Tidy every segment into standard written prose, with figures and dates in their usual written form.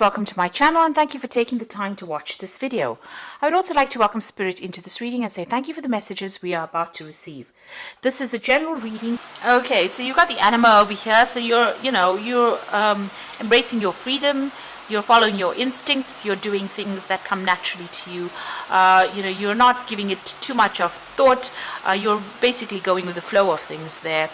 Welcome to my channel and thank you for taking the time to watch this video. I would also like to welcome Spirit into this reading and say thank you for the messages we are about to receive. This is a general reading. Okay, so you've got the anima over here, so you're embracing your freedom, you're following your instincts, you're doing things that come naturally to you. You're not giving it too much of thought, you're basically going with the flow of things there.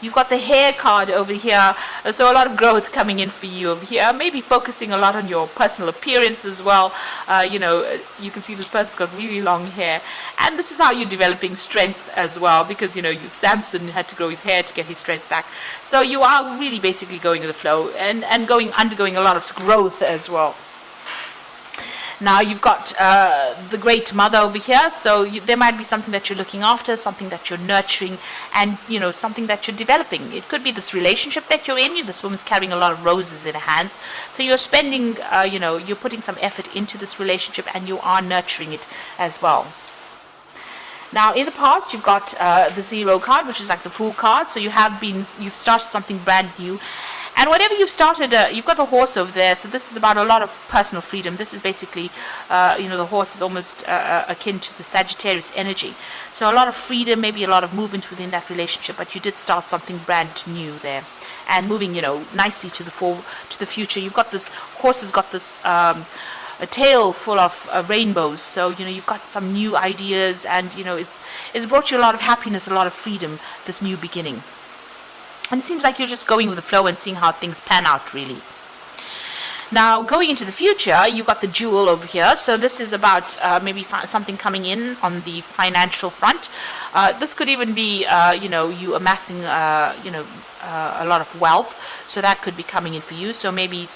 You've got the hair card over here, so a lot of growth coming in for you over here. Maybe focusing a lot on your personal appearance as well. You can see this person's got really long hair, and this is how you're developing strength as well, because Samson had to grow his hair to get his strength back. So you are really basically going with the flow and undergoing a lot of growth as well. Now you've got the Great Mother over here, so there might be something that you're looking after, something that you're nurturing, and something that you're developing. It could be this relationship that you're in. This woman's carrying a lot of roses in her hands, so you're spending, you're putting some effort into this relationship, and you are nurturing it as well. Now, in the past, you've got the Zero card, which is like the Fool card. So you've started something brand new. And whatever you've started, you've got the horse over there. So this is about a lot of personal freedom. This is basically, the horse is almost akin to the Sagittarius energy. So a lot of freedom, maybe a lot of movement within that relationship. But you did start something brand new there, and moving, nicely to the future. You've got this horse has got this. A tail full of rainbows, so you've got some new ideas, and it's brought you a lot of happiness, a lot of freedom, this new beginning. And it seems like you're just going with the flow and seeing how things pan out, really. Now, going into the future, you've got the Jewel over here. So this is about maybe something coming in on the financial front. This could even be, you amassing, a lot of wealth. So that could be coming in for you. So maybe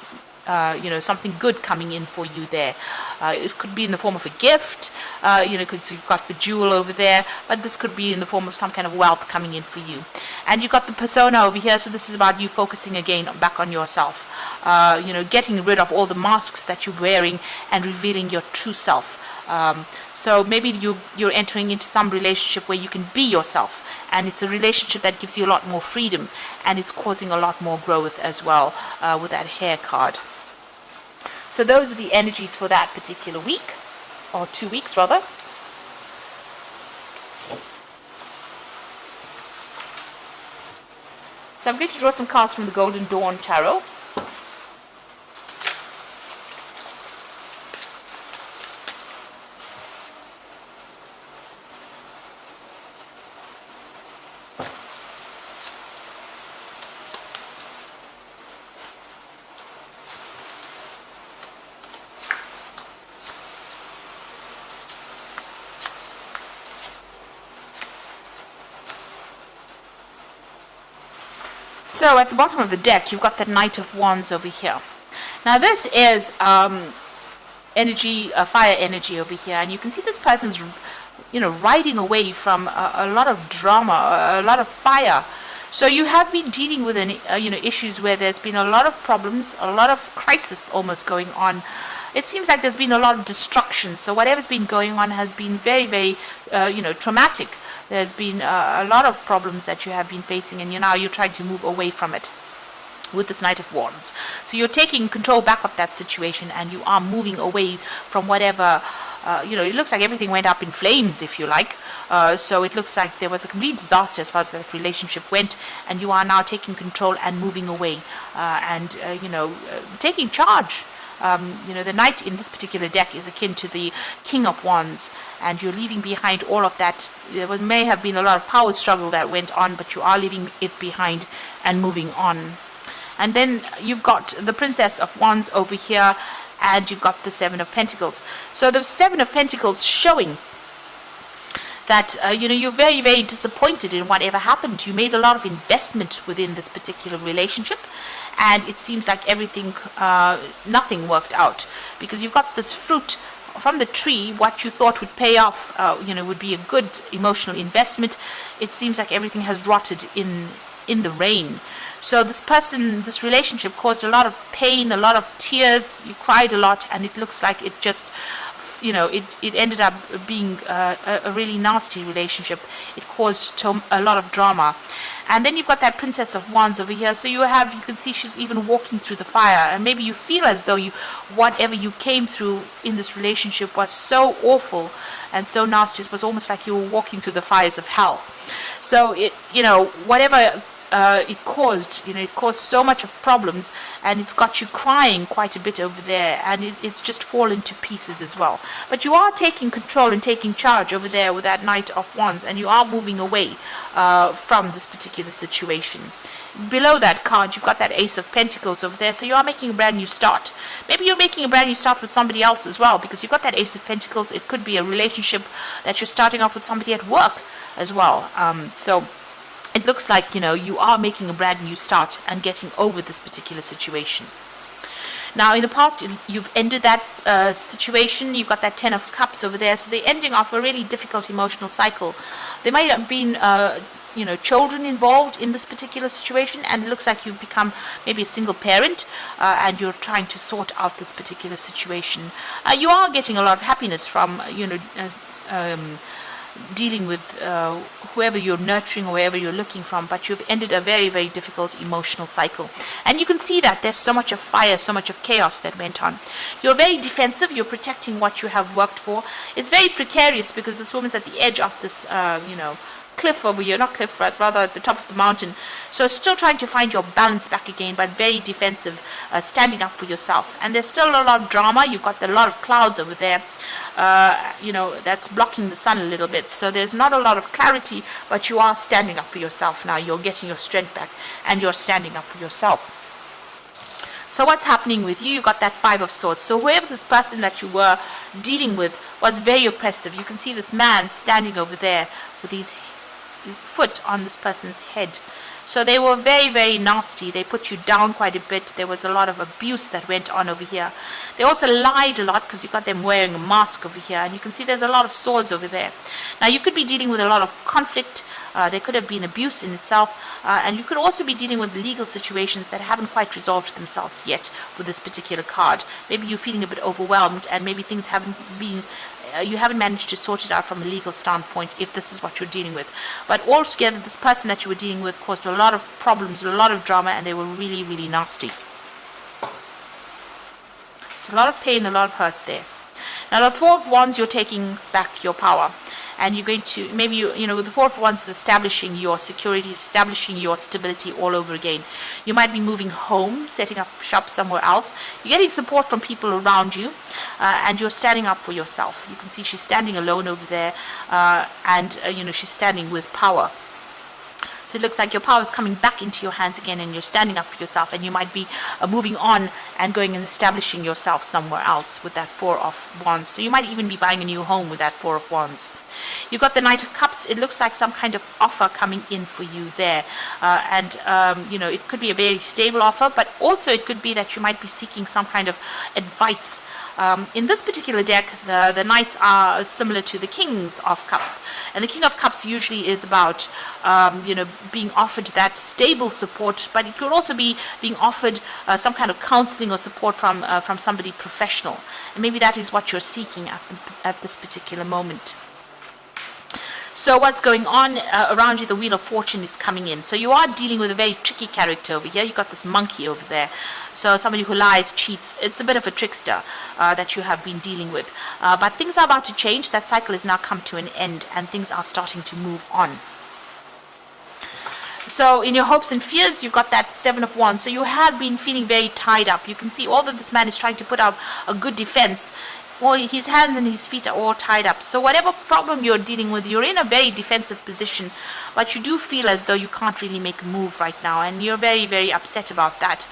something good coming in for you there. It could be in the form of a gift, because you've got the jewel over there, but this could be in the form of some kind of wealth coming in for you. And you've got the persona over here, so this is about you focusing again back on yourself, getting rid of all the masks that you're wearing and revealing your true self. So maybe you're entering into some relationship where you can be yourself, and it's a relationship that gives you a lot more freedom, and it's causing a lot more growth as well, with that hair card. So those are the energies for that particular week, or 2 weeks rather. So I'm going to draw some cards from the Golden Dawn Tarot. So at the bottom of the deck, you've got the Knight of Wands over here. Now this is energy, fire energy over here, and you can see this person's, riding away from a lot of drama, a lot of fire. So you have been dealing with issues where there's been a lot of problems, a lot of crisis almost going on. It seems like there's been a lot of destruction. So whatever's been going on has been very, very, traumatic. There's been a lot of problems that you have been facing, and now you're trying to move away from it with this Knight of Wands. So you're taking control back of that situation, and you are moving away from whatever, it looks like everything went up in flames, if you like. So it looks like there was a complete disaster as far as that relationship went, and you are now taking control and moving away, and taking charge. The Knight in this particular deck is akin to the King of Wands, and you're leaving behind all of that. There may have been a lot of power struggle that went on, but you are leaving it behind and moving on. And then you've got the Princess of Wands over here, and you've got the Seven of Pentacles. So the Seven of Pentacles showing that you're very, very disappointed in whatever happened. You made a lot of investment within this particular relationship, and it seems like everything, nothing worked out, because you've got this fruit from the tree. What you thought would pay off, would be a good emotional investment. It seems like everything has rotted in the rain. So this relationship caused a lot of pain, a lot of tears. You cried a lot, and it looks like it just, it ended up being a really nasty relationship. It caused a lot of drama. And then you've got that Princess of Wands over here. So you can see she's even walking through the fire. And maybe you feel as though whatever you came through in this relationship was so awful and so nasty. It was almost like you were walking through the fires of hell. So whatever it caused so much of problems, and it's got you crying quite a bit over there, and it's just fallen to pieces as well. But you are taking control and taking charge over there with that Knight of Wands, and you are moving away from this particular situation. Below that card, you've got that Ace of Pentacles over there, so you are making a brand new start. Maybe you're making a brand new start with somebody else as well, because you've got that Ace of Pentacles. It could be a relationship that you're starting off with somebody at work as well. So it looks like, you are making a brand new start and getting over this particular situation. Now, in the past, you've ended that situation. You've got that Ten of Cups over there. So they're ending off a really difficult emotional cycle. There might have been, children involved in this particular situation. And it looks like you've become maybe a single parent. And you're trying to sort out this particular situation. You are getting a lot of happiness from, dealing with whoever you're nurturing or wherever you're looking from, but you've ended a very, very difficult emotional cycle. And you can see that there's so much of fire, so much of chaos that went on. You're very defensive. You're protecting what you have worked for. It's very precarious because this woman's at the edge of this, cliff over here, not cliff, rather at the top of the mountain. So still trying to find your balance back again, but very defensive, standing up for yourself. And there's still a lot of drama. You've got a lot of clouds over there, that's blocking the sun a little bit. So there's not a lot of clarity, but you are standing up for yourself now. You're getting your strength back and you're standing up for yourself. So what's happening with you? You got that Five of Swords. So whoever this person that you were dealing with was very oppressive. You can see this man standing over there with his foot on this person's head. So they were very, very nasty. They put you down quite a bit. There was a lot of abuse that went on over here. They also lied a lot because you got them wearing a mask over here. And you can see there's a lot of swords over there. Now you could be dealing with a lot of conflict. There could have been abuse in itself. And you could also be dealing with legal situations that haven't quite resolved themselves yet with this particular card. Maybe you're feeling a bit overwhelmed and maybe things haven't been you haven't managed to sort it out from a legal standpoint if this is what you're dealing with. But altogether, this person that you were dealing with caused a lot of problems, a lot of drama, and they were really, really nasty. It's a lot of pain, a lot of hurt there. Now, the Four of Wands, you're taking back your power. And you're going to, maybe, the Four of Wands is establishing your security, establishing your stability all over again. You might be moving home, setting up shop somewhere else. You're getting support from people around you, and you're standing up for yourself. You can see she's standing alone over there, and she's standing with power. So it looks like your power is coming back into your hands again, and you're standing up for yourself, and you might be moving on and going and establishing yourself somewhere else with that Four of Wands. So you might even be buying a new home with that Four of Wands. You've got the Knight of Cups. It looks like some kind of offer coming in for you there. It could be a very stable offer, but also it could be that you might be seeking some kind of advice. In this particular deck, the Knights are similar to the Kings of Cups. And the King of Cups usually is about, being offered that stable support, but it could also be being offered some kind of counseling or support from somebody professional. And maybe that is what you're seeking at this particular moment. So what's going on around you? The Wheel of Fortune is coming in. So you are dealing with a very tricky character over here. You've got this monkey over there. So somebody who lies, cheats. It's a bit of a trickster that you have been dealing with. But things are about to change. That cycle has now come to an end, and things are starting to move on. So in your hopes and fears, you've got that Seven of Wands. So you have been feeling very tied up. You can see all that this man is trying to put up a good defense. Well, his hands and his feet are all tied up. So whatever problem you're dealing with, you're in a very defensive position, but you do feel as though you can't really make a move right now, and you're very, very upset about that.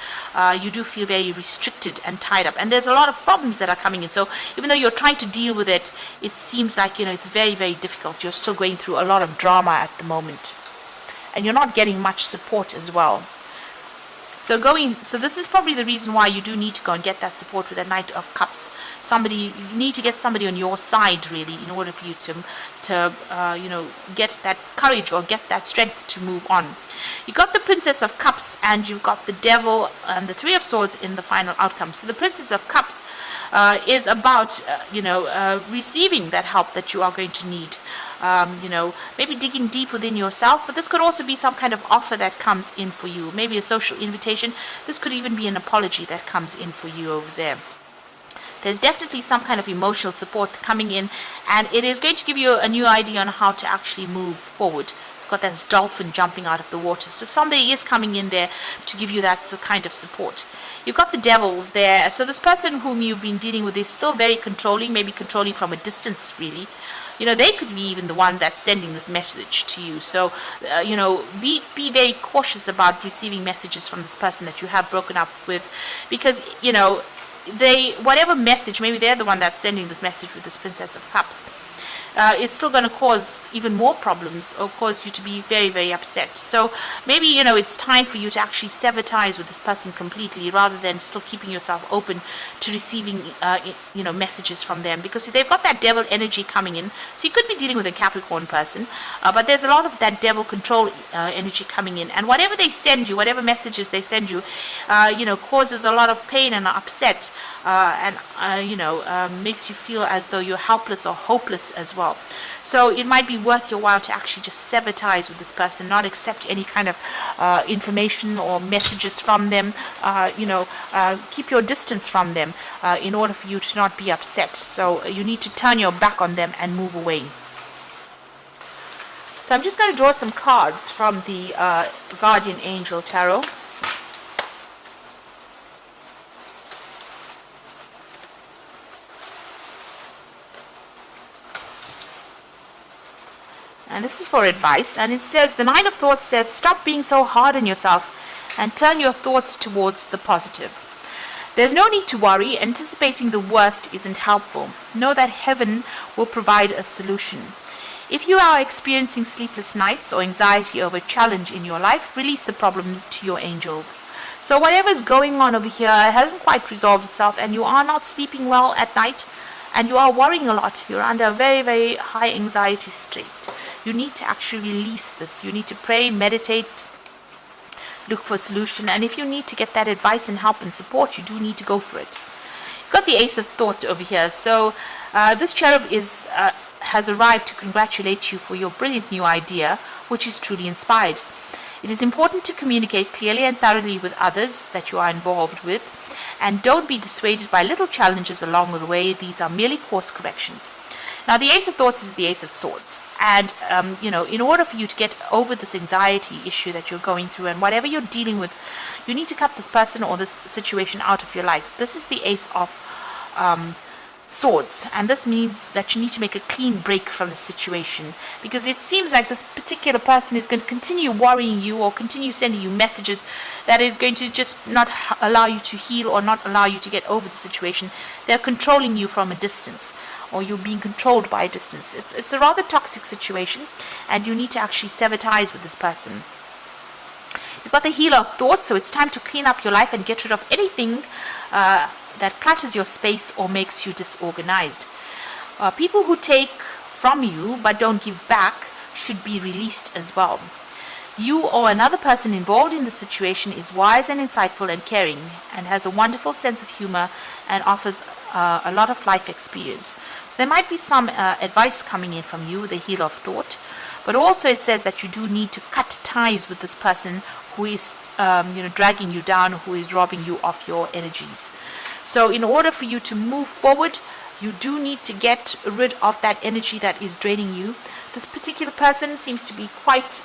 You do feel very restricted and tied up, and there's a lot of problems that are coming in. So even though you're trying to deal with it, it seems like, it's very, very difficult. You're still going through a lot of drama at the moment, and you're not getting much support as well. So this is probably the reason why you do need to go and get that support with a Knight of Cups. You need to get somebody on your side, really, in order for you to get that courage or get that strength to move on. You got the Princess of Cups, and you've got the Devil and the Three of Swords in the final outcome. So the Princess of Cups is about receiving that help that you are going to need. Maybe digging deep within yourself, but this could also be some kind of offer that comes in for you, maybe a social invitation. This could even be an apology that comes in for you over there. There's definitely some kind of emotional support coming in, and it is going to give you a new idea on how to actually move forward. You've got that dolphin jumping out of the water, so somebody is coming in there to give you that kind of support. You've got the Devil there, so this person whom you've been dealing with is still very controlling, maybe controlling from a distance, really. They could be even the one that's sending this message to you. So, be very cautious about receiving messages from this person that you have broken up with, because, whatever message, maybe they're the one that's sending this message with this Princess of Cups, is still going to cause even more problems or cause you to be very, very upset. So maybe, it's time for you to actually sever ties with this person completely, rather than still keeping yourself open to receiving, messages from them, because they've got that devil energy coming in. So you could be dealing with a Capricorn person, but there's a lot of that devil control energy coming in. And whatever they send you, whatever messages they send you, causes a lot of pain and upset, and makes you feel as though you're helpless or hopeless as well. So it might be worth your while to actually just sever ties with this person, not accept any kind of information or messages from them. Keep your distance from them in order for you to not be upset. So you need to turn your back on them and move away. So I'm just going to draw some cards from the Guardian Angel Tarot. And this is for advice, and it says, the Nine of Thoughts says, stop being so hard on yourself and turn your thoughts towards the positive. There's no need to worry. Anticipating the worst isn't helpful. Know that heaven will provide a solution. If you are experiencing sleepless nights or anxiety over a challenge in your life, release the problem to your angel. So whatever's going on over here hasn't quite resolved itself, and you are not sleeping well at night, and you are worrying a lot. You're under a very, very high anxiety state. You need to actually release this. You need to pray, meditate, look for a solution. And if you need to get that advice and help and support, you do need to go for it. You've got the Ace of Thought over here. So this cherub has arrived to congratulate you for your brilliant new idea, which is truly inspired. It is important to communicate clearly and thoroughly with others that you are involved with, and don't be dissuaded by little challenges along the way. These are merely course corrections. Now, the Ace of Thoughts is the Ace of Swords. And, in order for you to get over this anxiety issue that you're going through and whatever you're dealing with, you need to cut this person or this situation out of your life. This is the Ace of Swords. And this means that you need to make a clean break from the situation, because it seems like this particular person is going to continue worrying you or continue sending you messages that is going to just not allow you to heal or not allow you to get over the situation. They're controlling you from a distance, or you're being controlled by a distance. It's a rather toxic situation, and you need to actually sever ties with this person. You've got the Healer of Thought, so it's time to clean up your life and get rid of anything that clutters your space or makes you disorganized. People who take from you but don't give back should be released as well. You or another person involved in the situation is wise and insightful and caring, and has a wonderful sense of humor and offers a lot of life experience. So there might be some advice coming in from you, the Healer of Thought, but also it says that you do need to cut ties with this person who is dragging you down, who is robbing you of your energies. So in order for you to move forward, you do need to get rid of that energy that is draining you. This particular person seems to be quite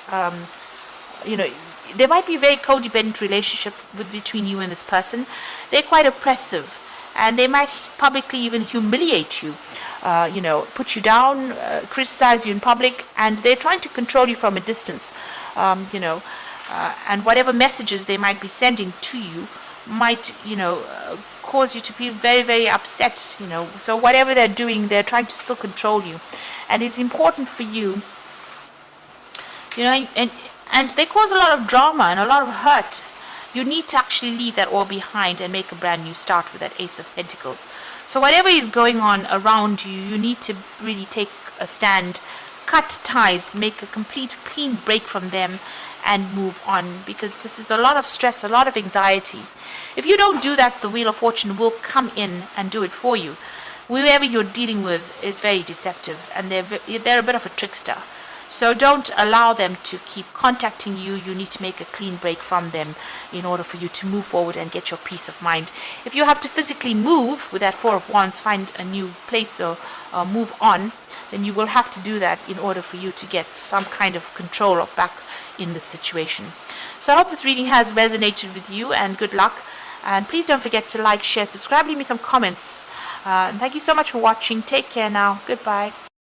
there might be a very codependent relationship between you and this person. They're quite oppressive, and they might publicly even humiliate you, put you down, criticize you in public, and they're trying to control you from a distance, and whatever messages they might be sending to you might, cause you to be very, very upset, So whatever they're doing, they're trying to still control you, and it's important for you, and they cause a lot of drama and a lot of hurt. you need to actually leave that all behind and make a brand new start with that Ace of Pentacles. So whatever is going on around you, you need to really take a stand, cut ties, make a complete clean break from them, and move on, because this is a lot of stress, a lot of anxiety. If you don't do that, the Wheel of Fortune will come in and do it for you. Whoever you're dealing with is very deceptive, and they're a bit of a trickster. So don't allow them to keep contacting you. You need to make a clean break from them in order for you to move forward and get your peace of mind. If you have to physically move with that Four of Wands, find a new place or move on, then you will have to do that in order for you to get some kind of control or back in the situation. So I hope this reading has resonated with you, and good luck. And please don't forget to like, share, subscribe, leave me some comments. And thank you so much for watching. Take care now. Goodbye.